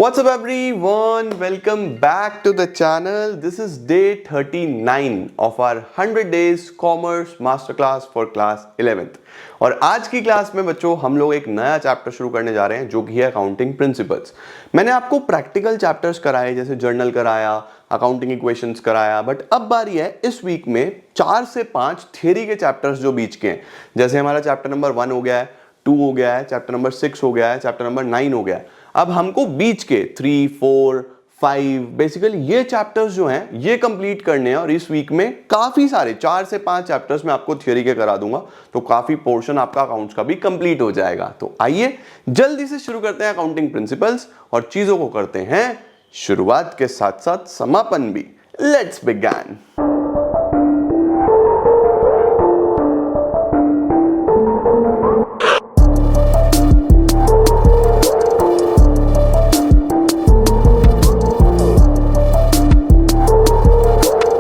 What's up everyone? Welcome back to the channel. This is day 39 of our 100 days commerce masterclass for class 11th. और आज की class में बच्चों हम लोग एक नया चैप्टर शुरू करने जा रहे हैं जो कि है अकाउंटिंग प्रिंसिपल्स। मैंने आपको प्रैक्टिकल चैप्टर्स कराए जैसे जर्नल कराया, अकाउंटिंग इक्वेशंस कराया, बट अब बारी है इस वीक में 4 से 5 थ्योरी के चैप्टर्स जो बीच के हैं। जैसे हमारा चैप्टर नंबर 1 हो गया है, 2 हो गया है, चैप्टर नंबर 6 हो गया है, चैप्टर नंबर 9 हो गया है। अब हमको बीच के 3, 4, 5 बेसिकली ये चैप्टर्स जो हैं ये कंप्लीट करने हैं और इस वीक में काफी सारे 4 से 5 चैप्टर्स में आपको थ्योरी के करा दूंगा, तो काफी पोर्शन आपका अकाउंट्स का भी कंप्लीट हो जाएगा। तो आइए जल्दी से शुरू करते हैं अकाउंटिंग प्रिंसिपल्स और चीजों को करते हैं शुरुआत के साथ साथ समापन भी। Let's begin.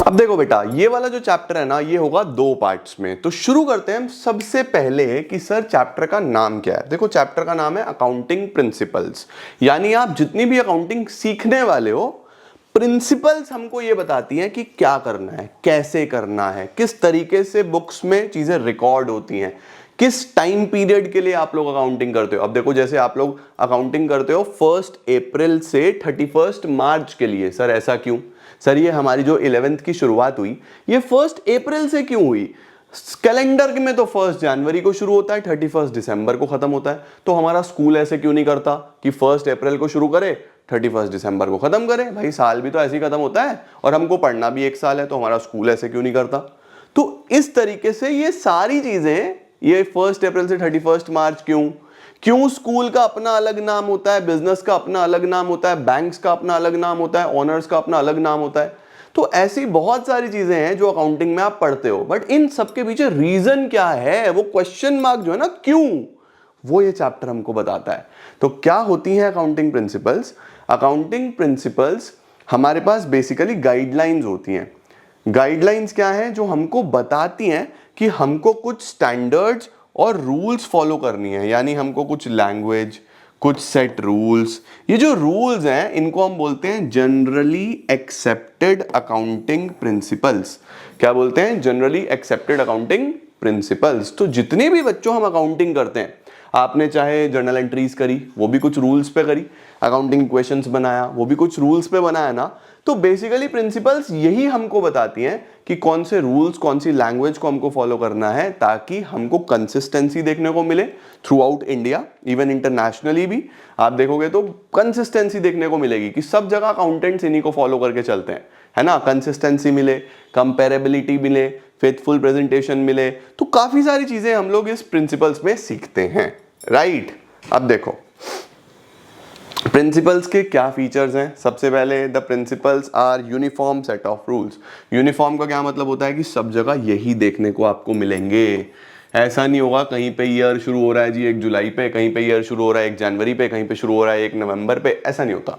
अब देखो बेटा, ये वाला जो चैप्टर है ना ये होगा 2 पार्ट्स में। तो शुरू करते हैं सबसे पहले कि सर चैप्टर का नाम क्या है। देखो चैप्टर का नाम है अकाउंटिंग प्रिंसिपल्स, यानी आप जितनी भी अकाउंटिंग सीखने वाले हो, प्रिंसिपल्स हमको ये बताती हैं कि क्या करना है, कैसे करना है, किस तरीके से बुक्स में चीजें रिकॉर्ड होती हैं, किस टाइम पीरियड के लिए आप लोग अकाउंटिंग करते हो। अब देखो जैसे आप लोग अकाउंटिंग करते हो 1 अप्रैल से 31 मार्च के लिए। सर ऐसा क्यों? सर ये हमारी जो 11th की शुरुआत हुई ये 1 अप्रैल से क्यों हुई? कैलेंडर में तो 1 जनवरी को शुरू होता है, 31 दिसंबर को खत्म होता है। तो हमारा स्कूल ऐसे क्यों नहीं करता कि 1 अप्रैल को शुरू करे, 31 दिसंबर को खत्म करे? भाई साल भी तो ऐसे ही खत्म होता है और हमको पढ़ना भी 1 साल है, तो हमारा स्कूल ऐसे क्यों नहीं करता? तो इस तरीके से ये सारी चीजें, ये 1 अप्रैल से 31 मार्च क्यों स्कूल का अपना अलग नाम होता है, बिजनेस का अपना अलग नाम होता है, बैंक्स का अपना अलग नाम होता है, ऑनर्स का अपना अलग नाम होता है। तो ऐसी बहुत सारी चीजें हैं जो अकाउंटिंग में आप पढ़ते हो, बट इन सबके पीछे रीजन क्या है, वो क्वेश्चन मार्क जो है ना क्यों, वो ये चैप्टर हमको बताता है। तो क्या होती है अकाउंटिंग प्रिंसिपल्स? अकाउंटिंग प्रिंसिपल्स हमारे पास बेसिकली गाइडलाइंस होती हैं। गाइडलाइंस क्या है? जो हमको बताती हैं कि हमको कुछ स्टैंडर्ड्स और रूल्स फॉलो करनी है, यानी हमको कुछ लैंग्वेज, कुछ सेट रूल्स। ये जो रूल्स हैं इनको हम बोलते हैं जनरली एक्सेप्टेड अकाउंटिंग प्रिंसिपल्स। क्या बोलते हैं? Generally accepted accounting principles. तो जितने भी बच्चों हम अकाउंटिंग करते हैं, आपने चाहे जर्नल एंट्रीज करी वो भी कुछ रूल्स पे करी, अकाउंटिंग इक्वेशंस बनाया वो भी कुछ रूल्स पे बनाया ना, तो बेसिकली प्रिंसिपल्स यही हमको बताती हैं कि कौन से रूल्स, कौन सी लैंग्वेज को हमको फॉलो करना है ताकि हमको कंसिस्टेंसी देखने को मिले through out India, even internationally भी आप देखोगे तो कंसिस्टेंसी देखने को मिलेगी कि सब जगह अकाउंटेंट्स इन्हीं को फॉलो करके चलते हैं, है ना। कंसिस्टेंसी मिले, कंपेरेबिलिटी मिले, फेथफुल प्रेजेंटेशन मिले, तो काफी सारी चीजें हम लोग इस प्रिंसिपल्स में सीखते हैं, राइट। अब देखो प्रिंसिपल्स के क्या फीचर्स हैं। सबसे पहले the principles are uniform set of rules. Uniform का क्या मतलब होता है कि सब जगह यही देखने को आपको मिलेंगे। ऐसा नहीं होगा कहीं पे ईयर शुरू हो रहा है जी 1 जुलाई पे, कहीं पे ईयर शुरू हो रहा है 1 जनवरी पे, कहीं पे शुरू हो रहा है 1 नवंबर पे, ऐसा नहीं होता।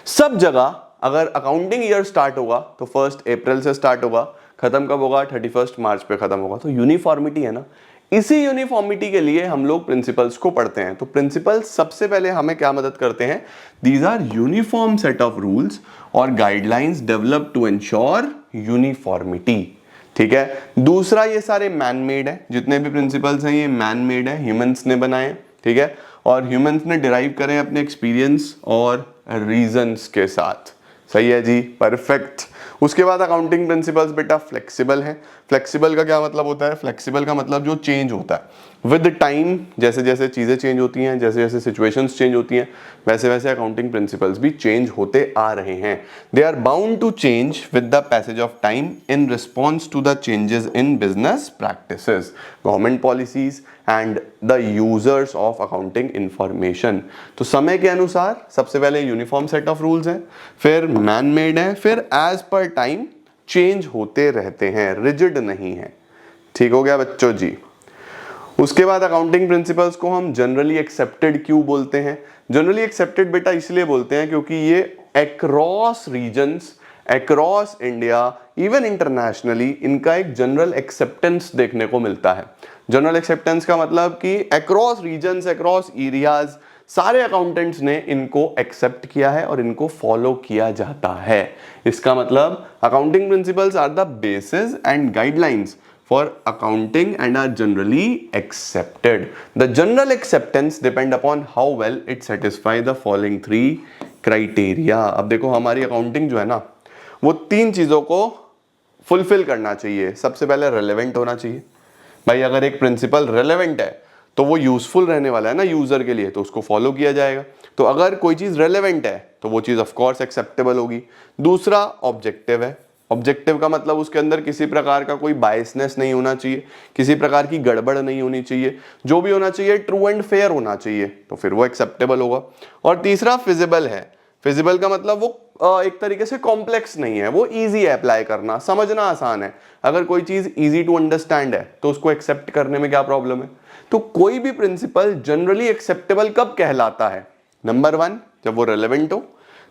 सब जगह अगर अकाउंटिंग ईयर स्टार्ट होगा तो 1 अप्रैल से स्टार्ट होगा, खत्म कब होगा? 31 मार्च पे खत्म होगा। तो यूनिफॉर्मिटी है ना, इसी यूनिफॉर्मिटी के लिए हम लोग प्रिंसिपल्स को पढ़ते हैं। तो प्रिंसिपल्स सबसे पहले हमें क्या मदद करते हैं? These are uniform set of rules और guidelines develop to ensure uniformity. ठीक है। दूसरा, ये सारे मैन मेड है, जितने भी प्रिंसिपल्स हैं ये मैन मेड है, ह्यूमंस ने बनाए, ठीक है, और ह्यूमंस ने डिराइव करें अपने एक्सपीरियंस और रीजंस के साथ। सही है जी, परफेक्ट। उसके बाद अकाउंटिंग प्रिंसिपल्स बेटा फ्लेक्सिबल है। फ्लेक्सिबल का क्या मतलब होता है? फ्लेक्सिबल का मतलब जो चेंज होता है विद टाइम, जैसे जैसे चीजें चेंज होती हैं, जैसे जैसे सिचुएशंस चेंज होती हैं, वैसे वैसे अकाउंटिंग प्रिंसिपल्स भी चेंज होते आ रहे हैं। They are bound to change with the passage of time in response to the changes in business practices, government policies and the users of accounting information. तो समय के अनुसार सबसे पहले यूनिफॉर्म सेट ऑफ रूल्स हैं, फिर मैन मेड है, फिर एज पर टाइम चेंज होते रहते हैं, रिजिड नहीं है। ठीक हो गया बच्चों जी। उसके बाद अकाउंटिंग प्रिंसिपल्स को हम जनरली एक्सेप्टेड क्यों बोलते हैं? जनरली एक्सेप्टेड बेटा इसलिए बोलते हैं क्योंकि ये across regions, across India, even internationally इनका एक जनरल एक्सेप्टेंस देखने को मिलता है। जनरल एक्सेप्टेंस का मतलब कि अक्रॉस रीजन्स, अक्रॉस एरियाज सारे अकाउंटेंट्स ने इनको एक्सेप्ट किया है और इनको फॉलो किया जाता है। इसका मतलब accounting principles are the basis and guidelines for accounting and are generally accepted. The general acceptance depend upon how well it satisfy the following three criteria. अब देखो हमारी अकाउंटिंग जो है ना वो तीन चीजों को फुलफिल करना चाहिए। सबसे पहले रेलेवेंट होना चाहिए। भाई अगर एक प्रिंसिपल रेलेवेंट है तो वो यूजफुल रहने वाला है ना यूजर के लिए, तो उसको फॉलो किया जाएगा। तो अगर कोई चीज रेलेवेंट है तो वो चीज ऑफ कोर्स एक्सेप्टेबल होगी। दूसरा ऑब्जेक्टिव है। ऑब्जेक्टिव का मतलब उसके अंदर किसी प्रकार का कोई बायसनेस नहीं होना चाहिए, किसी प्रकार की गड़बड़ नहीं होनी चाहिए, जो भी होना चाहिए ट्रू एंड फेयर होना चाहिए, तो फिर वो एक्सेप्टेबल होगा। और तीसरा फिजिबल है। फिजिबल का मतलब वो एक तरीके से कॉम्प्लेक्स नहीं है, वो इजी है अप्लाई करना, समझना आसान है। अगर कोई चीज इजी टू अंडरस्टैंड है तो उसको एक्सेप्ट करने में क्या प्रॉब्लम है। तो कोई भी प्रिंसिपल जनरली एक्सेप्टेबल कब कहलाता है? नंबर 1 जब वो रेलेवेंट हो,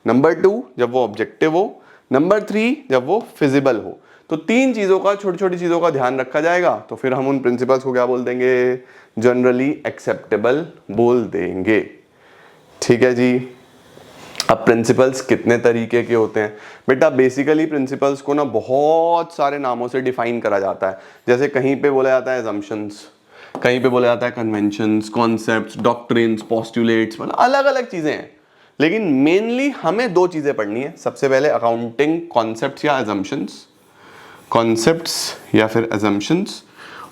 नंबर 2 जब वो ऑब्जेक्टिव हो, नंबर 3 जब वो फिजिबल हो। तो तीन चीजों का, छोटी छोटी चीजों का ध्यान रखा जाएगा तो फिर हम उन प्रिंसिपल्स को क्या बोल देंगे? जनरली एक्सेप्टेबल बोल देंगे। ठीक है जी। अब प्रिंसिपल्स कितने तरीके के होते हैं बेटा? बेसिकली प्रिंसिपल्स को ना बहुत सारे नामों से डिफाइन करा जाता है। जैसे कहीं पे बोला जाता है assumptions, कहीं पे बोला जाता है कन्वेंशंस, कॉन्सेप्ट्स, डॉक्ट्रिन्स, पोस्टुलेट्स, मतलब अलग अलग चीजें हैं। लेकिन मेनली हमें दो चीजें पढ़नी है। सबसे पहले अकाउंटिंग कॉन्सेप्ट्स या assumptions, कॉन्सेप्ट्स या फिर assumptions,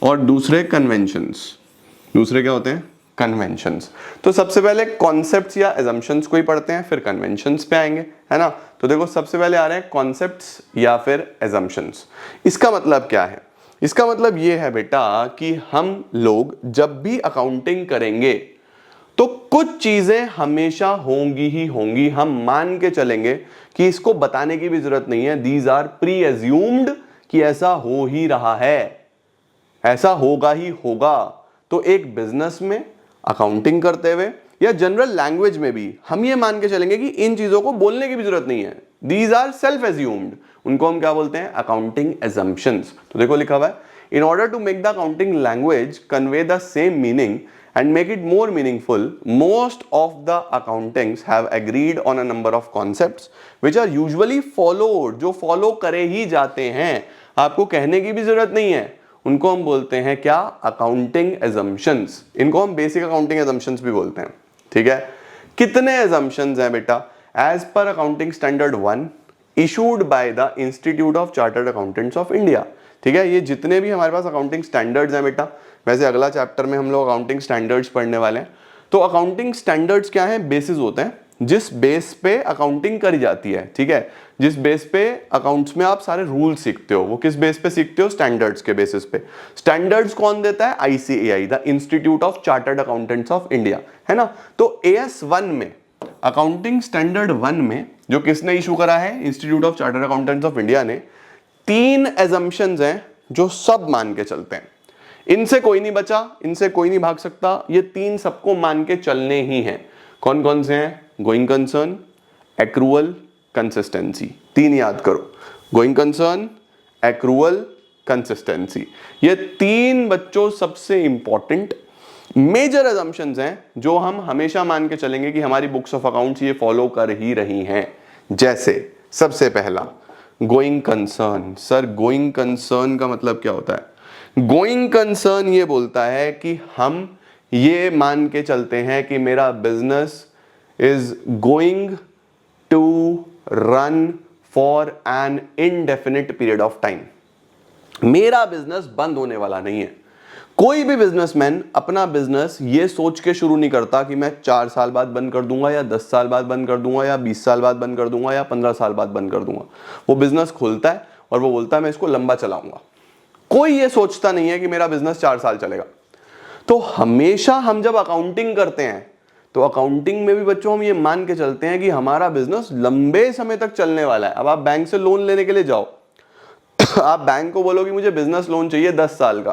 और दूसरे कन्वेंशंस। दूसरे क्या होते हैं? कन्वेंशंस। तो सबसे पहले कॉन्सेप्ट्स या assumptions को ही पढ़ते हैं, फिर कन्वेंशंस पे आएंगे, है ना। तो देखो सबसे पहले आ रहे हैं कॉन्सेप्ट्स या फिर assumptions। इसका मतलब क्या है? इसका मतलब ये है बेटा कि हम लोग जब भी अकाउंटिंग करेंगे तो कुछ चीजें हमेशा होंगी ही होंगी। हम मान के चलेंगे कि इसको बताने की भी जरूरत नहीं है, दीज आर प्री एज्यूम्ड, कि ऐसा हो ही रहा है, ऐसा होगा ही होगा। तो एक बिजनेस में अकाउंटिंग करते हुए या जनरल लैंग्वेज में भी हम ये मान के चलेंगे कि इन चीजों को बोलने की भी जरूरत नहीं है, दीज आर सेल्फ एज्यूम्ड। उनको हम क्या बोलते हैं? Accounting assumptions. तो देखो लिखा हुआ है, in order to make the accounting language convey the same meaning and make it more meaningful, most of the accountants have agreed on a number of concepts which are usually followed, जो follow करे ही जाते हैं, आपको कहने की भी जरूरत नहीं है। उनको हम बोलते हैं क्या? Accounting assumptions। इनको हम बेसिक अकाउंटिंग assumptions भी बोलते हैं। ठीक है। कितने assumptions हैं बेटा? As per accounting standard 1 issued by the Institute of Chartered Accountants of India। ठीक है। ये जितने भी हमारे पास अकाउंटिंग स्टैंडर्ड्स हैं बेटा, वैसे अगला चैप्टर में हम लोग अकाउंटिंग स्टैंडर्ड्स पढ़ने वाले हैं। तो अकाउंटिंग स्टैंडर्ड्स क्या है? बेसिस होते हैं जिस बेस पे अकाउंटिंग करी जाती है। ठीक है। जिस बेस पे अकाउंट्स में आप सारे रूल सीखते हो, वो किस बेस पे सीखते हो? स्टैंडर्ड्स के बेसिस पे। स्टैंडर्ड्स कौन देता है? ICAI, the institute of chartered accountants of India, है ना। तो AS1 में, अकाउंटिंग स्टैंडर्ड 1 में जो किसने इशू करा है? Institute of chartered accountants of India ने। 3 assumptions हैं जो सब मान के चलते हैं। इनसे कोई नहीं बचा, इनसे कोई नहीं भाग सकता, ये 3 सबको मान के चलने ही हैं। कौन कौन से हैं? Going concern, accrual, consistency. 3 याद करो, गोइंग कंसर्न, एक्रूअल, कंसिस्टेंसी। ये 3 बच्चों सबसे इंपॉर्टेंट मेजर assumptions हैं जो हम हमेशा मान के चलेंगे कि हमारी बुक्स ऑफ अकाउंट्स ये फॉलो कर ही रही हैं। जैसे सबसे पहला going concern. Sir going concern का मतलब क्या होता है? गोइंग कंसर्न ये बोलता है कि हम ये मान के चलते हैं कि मेरा business is going to run for an indefinite period of time. मेरा बिजनेस बंद होने वाला नहीं है। कोई भी बिजनेसमैन अपना बिजनेस ये सोच के शुरू नहीं करता कि मैं 4 साल बाद बंद कर दूंगा या 10 साल बाद बंद कर दूंगा या 20 साल बाद बंद कर दूंगा या 15 साल बाद बंद कर दूंगा। वो बिजनेस खोलता है और वो बोलता है मैं इसको लंबा चलाऊंगा। कोई ये सोचता नहीं है कि मेरा बिजनेस 4 साल चलेगा। तो हमेशा हम जब अकाउंटिंग करते हैं तो अकाउंटिंग में भी बच्चों हम ये मान के चलते हैं कि हमारा बिजनेस लंबे समय तक चलने वाला है। अब आप बैंक से लोन लेने के लिए जाओ, आप बैंक को बोलो कि मुझे बिजनेस लोन चाहिए 10 साल का,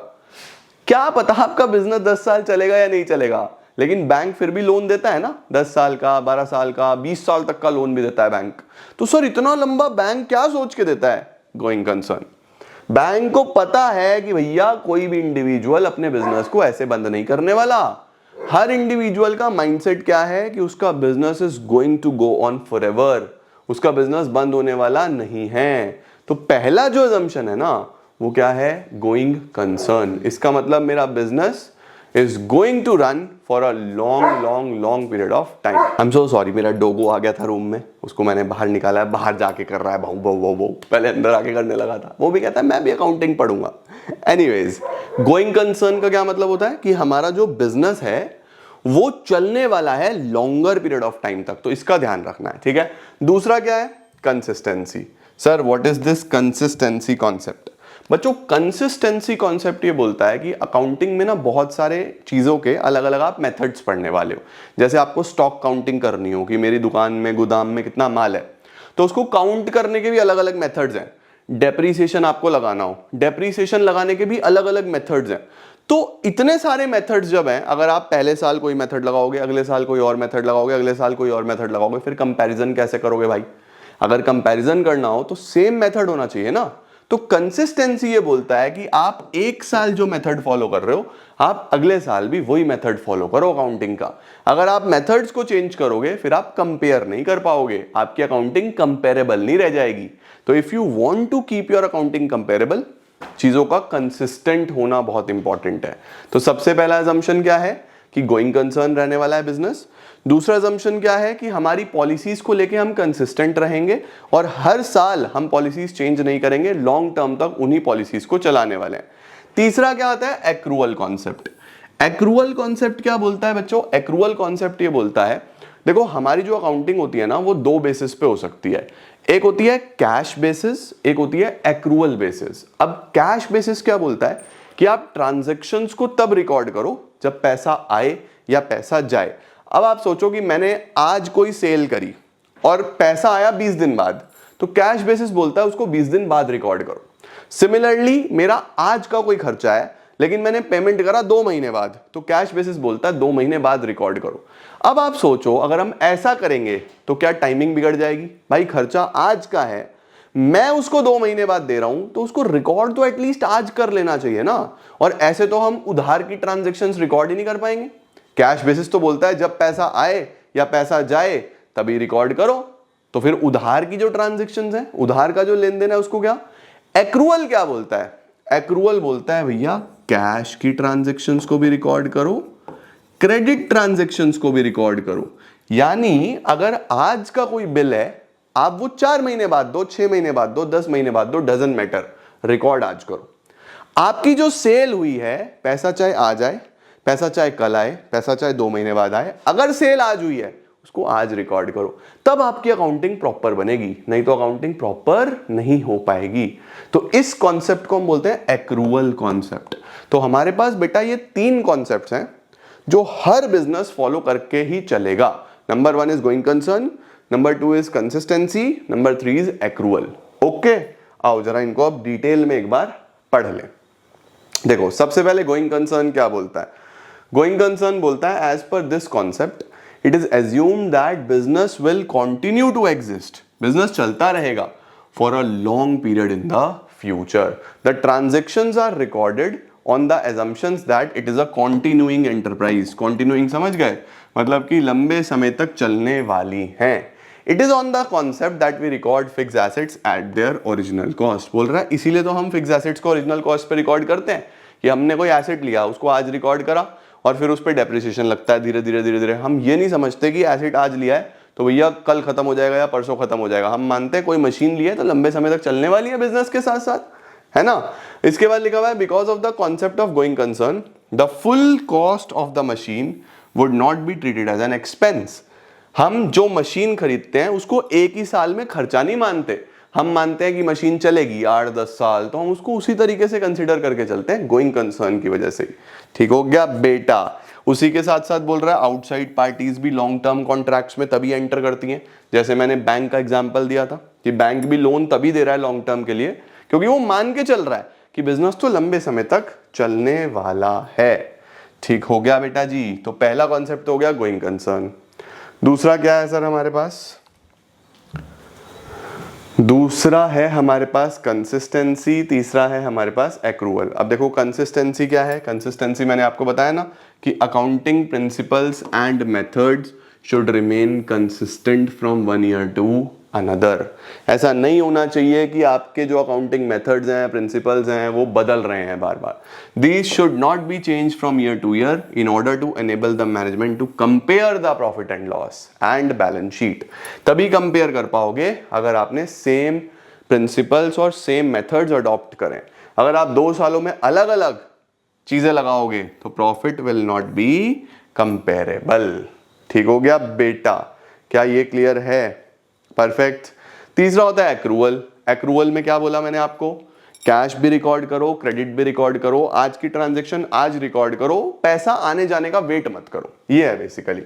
क्या पता आपका बिजनेस 10 साल चलेगा या नहीं चलेगा, लेकिन बैंक फिर भी लोन देता है ना, 10 साल का, 12 साल का, 20 साल तक का लोन भी देता है बैंक। तो सर इतना लंबा बैंक क्या सोच के देता है? Going concern. बैंक को पता है कि भैया कोई भी इंडिविजुअल अपने बिजनेस को ऐसे बंद नहीं करने वाला, हर इंडिविजुअल का माइंडसेट क्या है कि उसका business is going to go on forever, उसका बिजनेस बंद होने वाला नहीं है। तो पहला जो assumption है ना वो क्या है, गोइंग कंसर्न। इसका मतलब मेरा business is going to run for a long period of time. I'm so sorry, मेरा डोगो आ गया था रूम में, उसको मैंने बाहर निकाला है, बाहर जाके कर रहा है भाऊ भाऊ भाऊ भाऊ, पहले अंदर आके करने लगा था। वो भी कहता है मैं भी अकाउंटिंग पढ़ूंगा। एनीवेज, गोइंग कंसर्न का क्या मतलब होता है कि हमारा जो बिजनेस है वो चलने वाला है लॉन्गर पीरियड ऑफ टाइम तक, तो इसका ध्यान रखना है, ठीक है। दूसरा क्या है, consistency. Sir what is this consistency concept? बच्चों कंसिस्टेंसी कॉन्सेप्ट ये बोलता है कि अकाउंटिंग में ना बहुत सारे चीज़ों के अलग अलग आप मेथड्स पढ़ने वाले हो। जैसे आपको स्टॉक काउंटिंग करनी हो कि मेरी दुकान में गोदाम में कितना माल है, तो उसको काउंट करने के भी अलग अलग मेथड्स हैं। डेप्रीसिएशन आपको लगाना हो, डेप्रीसिएशन लगाने के भी अलग अलग मेथड्स हैं। तो इतने सारे मेथड्स जब हैं, अगर आप पहले साल कोई मेथड लगाओगे, अगले साल कोई और मेथड लगाओगे, अगले साल कोई और मेथड लगाओगे, फिर कंपैरिजन कैसे करोगे भाई? अगर कंपैरिजन करना हो तो सेम मेथड होना चाहिए ना। तो कंसिस्टेंसी ये बोलता है कि आप एक साल जो मेथड फॉलो कर रहे हो, आप अगले साल भी वही मेथड फॉलो करो अकाउंटिंग का। अगर आप मेथड्स को चेंज करोगे फिर आप कंपेयर नहीं कर पाओगे, आपकी अकाउंटिंग कंपेरेबल नहीं रह जाएगी। तो if you want to keep your accounting comparable, चीजों का कंसिस्टेंट होना बहुत इंपॉर्टेंट है। तो सबसे पहला assumption क्या है कि गोइंग कंसर्न रहने वाला है बिजनेस। दूसरा assumption क्या है कि हमारी पॉलिसीज को लेके हम कंसिस्टेंट रहेंगे और हर साल हम पॉलिसीज चेंज नहीं करेंगे, लॉन्ग टर्म तक उन्हीं पॉलिसीज को चलाने वाले हैं। तीसरा क्या आता है, एक्रूअल कॉन्सेप्ट। एक्रूअल कॉन्सेप्ट क्या बोलता है बच्चों? एक्रूअल कॉन्सेप्ट ये बोलता है, देखो हमारी जो अकाउंटिंग होती है ना वो दो बेसिस पे हो सकती है। एक होती है कैश बेसिस, एक होती है एक्रूअल बेसिस। अब कैश बेसिस क्या बोलता है कि आप ट्रांजैक्शंस को तब रिकॉर्ड करो जब पैसा आए या पैसा जाए। अब आप सोचो कि मैंने आज कोई सेल करी और पैसा आया 20 दिन बाद, तो कैश बेसिस बोलता है उसको 20 दिन बाद रिकॉर्ड करो। सिमिलरली मेरा आज का कोई खर्चा है लेकिन मैंने पेमेंट करा 2 महीने बाद, तो कैश बेसिस बोलता है 2 महीने बाद रिकॉर्ड करो। अब आप सोचो अगर हम ऐसा करेंगे तो क्या टाइमिंग बिगड़ जाएगी? भाई खर्चा आज का है, मैं उसको 2 महीने बाद दे रहा हूं, तो उसको रिकॉर्ड तो एटलीस्ट आज कर लेना चाहिए ना। और ऐसे तो हम उधार की ट्रांजैक्शंस रिकॉर्ड ही नहीं कर पाएंगे। कैश बेसिस तो बोलता है जब पैसा आए या पैसा जाए तभी रिकॉर्ड करो। तो फिर उधार की जो ट्रांजैक्शंस है, उधार का जो लेन देन है, उसको क्या? एक्रूअल क्या बोलता है? एक्रूअल बोलता है भैया कैश की ट्रांजैक्शंस को भी रिकॉर्ड करो, क्रेडिट ट्रांजैक्शंस को भी रिकॉर्ड करो। यानी अगर आज का कोई बिल है, आप वो 4 महीने बाद दो, 6 महीने बाद दो, 10 महीने बाद दो, डजंट मैटर, रिकॉर्ड आज करो। आपकी जो सेल हुई है, पैसा चाहे आ जाए, पैसा चाहे कल आए, पैसा चाहे 2 महीने बाद आए, अगर सेल आज हुई है उसको आज रिकॉर्ड करो, तब आपकी अकाउंटिंग प्रॉपर बनेगी, नहीं तो अकाउंटिंग प्रॉपर नहीं हो पाएगी। तो इस कॉन्सेप्ट को हम बोलते हैं एक्रूअल कॉन्सेप्ट। तो हमारे पास बेटा ये 3 कॉन्सेप्ट्स हैं जो हर बिजनेस फॉलो करके ही चलेगा। Number 1 is going concern, number 2 is consistency, number 3 is accrual. Okay, आओ जरा इनको अब डिटेल में एक बार पढ़ लें। देखो सबसे पहले गोइंग कंसर्न क्या बोलता है? गोइंग कंसर्न बोलता है as per this concept it is assumed that business will continue to exist, business चलता रहेगा for a long period in the future. The transactions are recorded on the assumptions that it is a continuing enterprise। continuing समझ गए, मतलब कि लंबे समय तक चलने वाली हैं। It is on the concept that we record fixed assets at their original cost। बोल रहा है इसीलिए तो हम fixed assets को original cost पे रिकॉर्ड करते हैं कि हमने कोई एसेट लिया, उसको आज रिकॉर्ड करा और फिर उस पर डेप्रिसिएशन लगता है धीरे धीरे धीरे धीरे। हम ये नहीं समझते कि एसेट आज लिया है तो भैया कल खत्म हो जाएगा या परसों खत्म हो जाएगा। हम मानते हैं कोई मशीन ली है तो लंबे समय तक चलने वाली है बिजनेस के साथ साथ, है ना। इसके बाद लिखा हुआ है because of the concept of going concern the full cost of the machine would not be treated as an expense. हम जो मशीन खरीदते हैं उसको एक ही साल में खर्चा नहीं मानते, हम मानते हैं कि मशीन चलेगी 8-10 साल, तो हम उसको उसी तरीके से कंसिडर करके चलते हैं गोइंग कंसर्न की वजह से। ठीक हो गया बेटा। उसी के साथ साथ बोल रहा है आउटसाइड पार्टीज भी लॉन्ग टर्म कॉन्ट्रैक्ट्स में तभी एंटर करती हैं। जैसे मैंने बैंक का एग्जांपल दिया था कि बैंक भी लोन तभी दे रहा है लॉन्ग टर्म के लिए क्योंकि वो मान के चल रहा है कि बिजनेस तो लंबे समय तक चलने वाला है। ठीक हो गया बेटा जी। तो पहला कॉन्सेप्ट हो गया गोइंग कंसर्न। दूसरा क्या है सर हमारे पास? दूसरा है हमारे पास कंसिस्टेंसी, तीसरा है हमारे पास एक्रूवल। अब देखो कंसिस्टेंसी क्या है। कंसिस्टेंसी मैंने आपको बताया ना कि accounting principles and methods should remain consistent from one year to another. ऐसा नहीं होना चाहिए कि आपके जो अकाउंटिंग मेथड्स हैं, प्रिंसिपल्स हैं, वो बदल रहे हैं बार बार। These should not be change from year to year in order to enable the management to compare the profit and loss and balance sheet. तभी कंपेयर कर पाओगे अगर आपने सेम प्रिंसिपल्स और सेम मेथड्स अडॉप्ट करें। अगर आप 2 सालों में अलग अलग चीजें लगाओगे तो profit will not be comparable. ठीक हो गया बेटा, क्या ये क्लियर है? परफेक्ट। तीसरा होता है एक्रूवल। एक्रूवल में क्या बोला मैंने आपको, कैश भी रिकॉर्ड करो, क्रेडिट भी रिकॉर्ड करो, आज की ट्रांजैक्शन आज रिकॉर्ड करो, पैसा आने जाने का वेट मत करो। ये है basically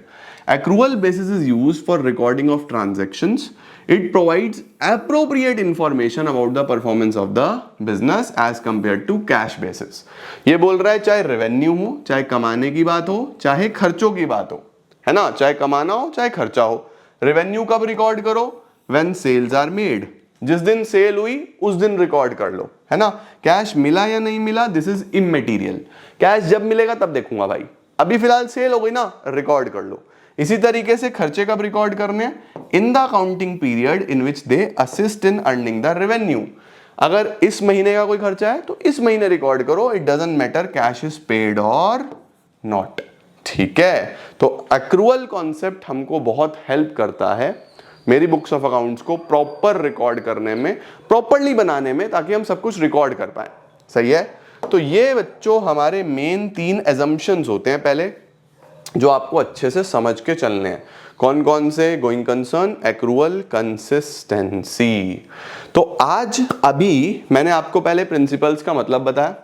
accrual basis is used for recording of transactions. It provides appropriate information about the performance of the business as compare to cash basis. ये बोल रहा है चाहे रेवेन्यू हो, चाहे कमाने की बात हो, चाहे खर्चों की बात हो, है ना, चाहे कमाना हो चाहे खर्चा हो। रेवेन्यू कब रिकॉर्ड करो? When sales are made. जिस दिन सेल हुई उस दिन रिकॉर्ड कर लो, है ना। कैश मिला या नहीं मिला, दिस इज इमटेरियल। कैश जब मिलेगा तब देखूंगा भाई, अभी फिलहाल सेल हो गई ना, रिकॉर्ड कर लो। इसी तरीके से खर्चे कब रिकॉर्ड करने हैं? In the accounting period in which they assist in earning the revenue. अगर इस महीने का कोई खर्चा है तो इस महीने रिकॉर्ड करो, it doesn't matter cash is paid और नॉट। ठीक है, तो एक्रूअल कॉन्सेप्ट हमको बहुत हेल्प करता है मेरी बुक्स ऑफ अकाउंट्स को प्रॉपर रिकॉर्ड करने में, प्रॉपरली बनाने में, ताकि हम सब कुछ रिकॉर्ड कर पाए। सही है। तो ये बच्चों हमारे मेन 3 एजम्पशंस होते हैं पहले, जो आपको अच्छे से समझ के चलने हैं। कौन कौन से? Going concern, accrual, consistency. तो आज अभी मैंने आपको पहले प्रिंसिपल्स का मतलब बताया,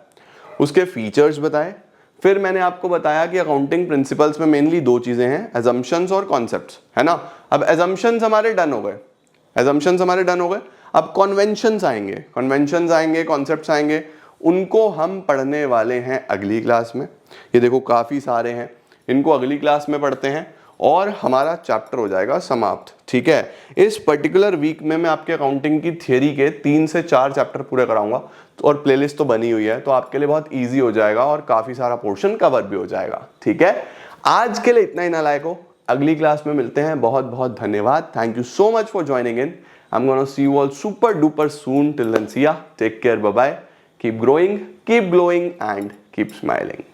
उसके फीचर्स बताए, फिर मैंने आपको बताया कि अकाउंटिंग प्रिंसिपल्स में मेनली 2 चीजें हैं, एजम्पशंस और कॉन्सेप्ट्स, है ना। अब एजम्पशंस हमारे डन हो गए, अब कन्वेंशंस आएंगे, कॉन्सेप्ट्स आएंगे। उनको हम पढ़ने वाले हैं अगली क्लास में। ये देखो काफी सारे हैं, इनको अगली क्लास में पढ़ते हैं और हमारा चैप्टर हो जाएगा समाप्त। ठीक है, इस पर्टिकुलर वीक में मैं आपके अकाउंटिंग की थियरी के 3 से 4 चैप्टर पूरे कराऊंगा, और प्लेलिस्ट तो बनी हुई है, तो आपके लिए बहुत इजी हो जाएगा और काफी सारा पोर्शन कवर भी हो जाएगा। ठीक है, आज के लिए इतना ही नालायकों, अगली क्लास में मिलते हैं। बहुत बहुत धन्यवाद। Thank you so much for joining in. I am gonna see you all super duper soon. Till then see ya, take care, bye bye, keep growing, keep glowing and keep smiling.